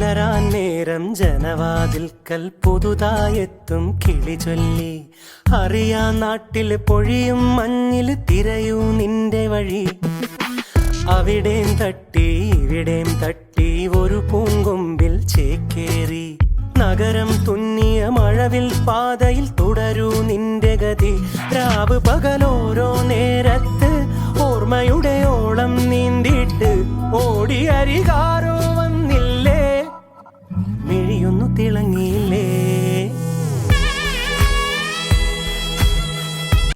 പുലരാൻ നേരം ജനവാതിൽക്കൽ പുതുതായെത്തും കിളി ചൊല്ലി. അറിയാ നാട്ടിൽ പൊഴിയും മഞ്ഞിൽ തിരയൂ നിന്റെ വഴി. അവിടേം തട്ടി ഇവിടേം തട്ടി ഒരു പൂങ്കൊമ്പിൽ ചേക്കേറി. നഗരം തുന്നിയ മഴവിൽ പാതയിൽ തുടരൂ നിന്റെ ഗതി. രാവ് പകലോ